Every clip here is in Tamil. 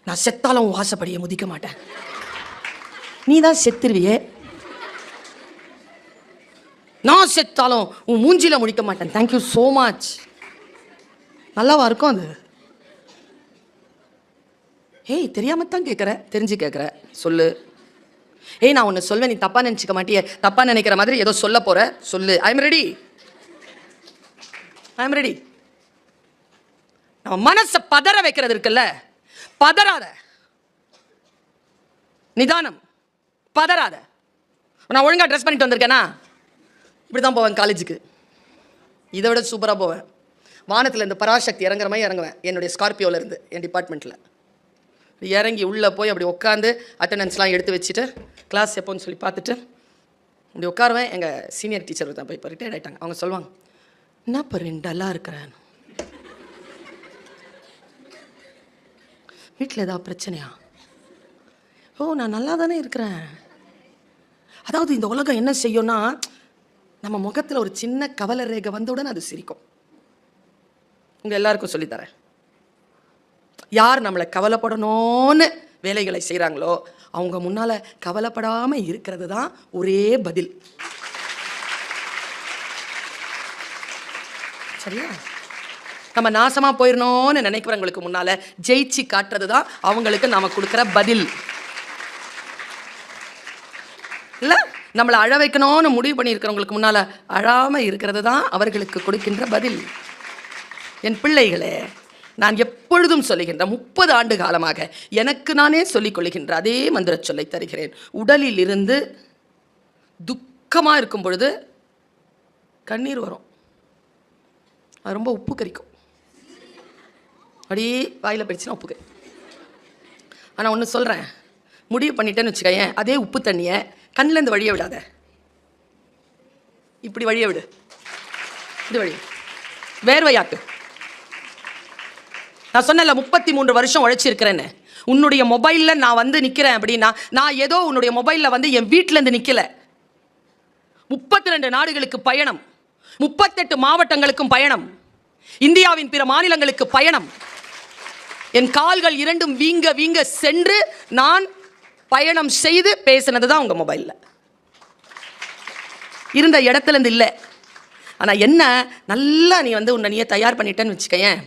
நான் செத்தாலும் உன் வாசப்படியை முதிக்க மாட்டேன். நீ தான் செத்துருவியே. நான் செத்தாலும் உன் மூஞ்சில முடிக்க மாட்டேன். Thank you so much. நல்லாவா இருக்கும் அது? ஏய், தெரியாமத்தான் கேட்குற, தெரிஞ்சு கேட்குற, சொல்லு. ஏய், நான் ஒன்று சொல்வேன், நீ தப்பாக நினச்சிக்க மாட்டியே. தப்பாக நினைக்கிற மாதிரி ஏதோ சொல்ல போகிற, சொல்லு. I am ready. நம்ம மனசை பதற வைக்கிறது இருக்குல்ல, பதறாத. நிதானம், பதறாத. நான் ஒழுங்காக ட்ரெஸ் பண்ணிட்டு வந்திருக்கேனா? இப்படி தான் போவேன் காலேஜுக்கு. இதை விட சூப்பராக போவேன். வானத்தில் இந்த பராசக்தி இறங்குற மாதிரி இறங்குவேன். என்னுடைய ஸ்கார்பியோவிலேருந்து என் டிபார்ட்மெண்ட்டில் இறங்கி உள்ளே போய் அப்படி உட்காந்து அட்டண்டன்ஸ்லாம் எடுத்து வச்சுட்டு கிளாஸ் எப்போன்னு சொல்லி பார்த்துட்டு இப்படி உட்காருவேன். எங்கள் சீனியர் டீச்சர் தான் போய் இப்போ ரிட்டையர்ட் ஆகிட்டாங்க. அவங்க சொல்லுவாங்க, என்ன இப்போ டல்லாக இருக்கிறேன், வீட்டில் ஏதாவது பிரச்சனையா? ஓ, நான் நல்லா தானே இருக்கிறேன். அதாவது இந்த உலகம் என்ன செய்யும்னா, நம்ம முகத்தில் ஒரு சின்ன கவலை ரேகை வந்தவுடன் அது சிரிக்கும். உங்கள் எல்லாருக்கும் சொல்லித்தரேன். யார் நம்மளை கவலைப்படணும்னு வேலைகளை செய்கிறாங்களோ அவங்க முன்னால் கவலைப்படாமல் இருக்கிறது தான் ஒரே பதில். சரியா? நம்ம நாசமாக போயிடணும்னு நினைக்கிறவங்களுக்கு முன்னால் ஜெயிச்சு காட்டுறது தான் அவங்களுக்கு நாம் கொடுக்குற பதில். இல்லை, நம்மளை அழ வைக்கணும்னு முடிவு பண்ணியிருக்கிறவங்களுக்கு முன்னால் அழாமல் இருக்கிறது தான் அவர்களுக்கு கொடுக்கின்ற பதில். என் பிள்ளைகளே, நான் எப்பொழுதும் சொல்லுகின்ற 30 ஆண்டு காலமாக எனக்கு நானே சொல்லிக் கொள்கின்ற அதே மந்திர சொல்லை தருகிறேன். உடலில் இருந்து துக்கமாக இருக்கும் பொழுது கண்ணீர் வரும். அது ரொம்ப உப்பு கரிக்கும். அப்படியே வாயில் போயிடுச்சுன்னா உப்பு கறி. ஆனால் ஒன்று சொல்கிறேன், முடிவு பண்ணிட்டேன்னு வச்சுக்கேன், அதே உப்பு தண்ணியை கண்ணிலேருந்து வழிய விடாத. இப்படி வழிய விடு. இது வழி வேர்வையாக்கு. நான் சொன்னல 33 வருஷம் உழைச்சிருக்கிறேன்னு. உன்னுடைய மொபைலில் நான் வந்து நிற்கிறேன் அப்படின்னா, நான் ஏதோ உன்னுடைய மொபைலில் வந்து என் வீட்டிலேருந்து நிற்கல. 32 நாடுகளுக்கு பயணம், 38 மாவட்டங்களுக்கும் பயணம், இந்தியாவின் பிற மாநிலங்களுக்கு பயணம். என் கால்கள் இரண்டும் வீங்க வீங்க சென்று நான் பயணம் செய்து பேசினது தான் உங்கள் மொபைலில் இருந்த இடத்துலேருந்து இல்லை. ஆனால் என்ன, நல்லா நீ வந்து உன்னை நீயே தயார் பண்ணிட்டேன்னு வச்சுக்கேன்.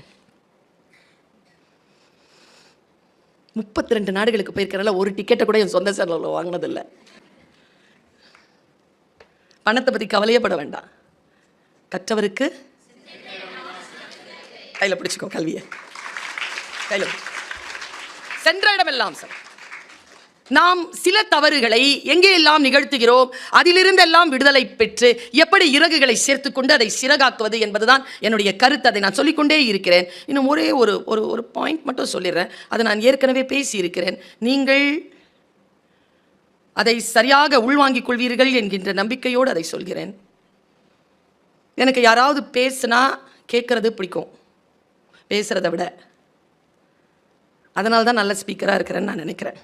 32 நாடுகளுக்கு போயிருக்கிறனால ஒரு டிக்கெட்டை கூட என் சொந்த செலவில் வாங்கினதில்லை. பணத்தை பற்றி கவலையப்பட வேண்டாம். கற்றவருக்கு கையில் பிடிச்சிக்கோ, கல்வியை கையில். சென்ற இடமெல்லாம் சார் நாம் சில தவறுகளை எங்கேயெல்லாம் நிகழ்த்துகிறோம், அதிலிருந்தெல்லாம் விடுதலை பெற்று எப்படி இறகுகளை சேர்த்துக்கொண்டு அதை சிறகாக்குவது என்பதுதான் என்னுடைய கருத்து. அதை நான் சொல்லிக்கொண்டே இருக்கிறேன். இன்னும் ஒரே ஒரு பாயிண்ட் மட்டும் சொல்லிடுறேன். அதை நான் ஏற்கனவே பேசியிருக்கிறேன். நீங்கள் அதை சரியாக உள்வாங்கிக் கொள்வீர்கள் என்கின்ற நம்பிக்கையோடு அதை சொல்கிறேன். எனக்கு யாராவது பேசுனா கேட்கறது பிடிக்கும் பேசுகிறத விட. அதனால தான் நல்ல ஸ்பீக்கராக இருக்கிறேன்னு நான் நினைக்கிறேன்.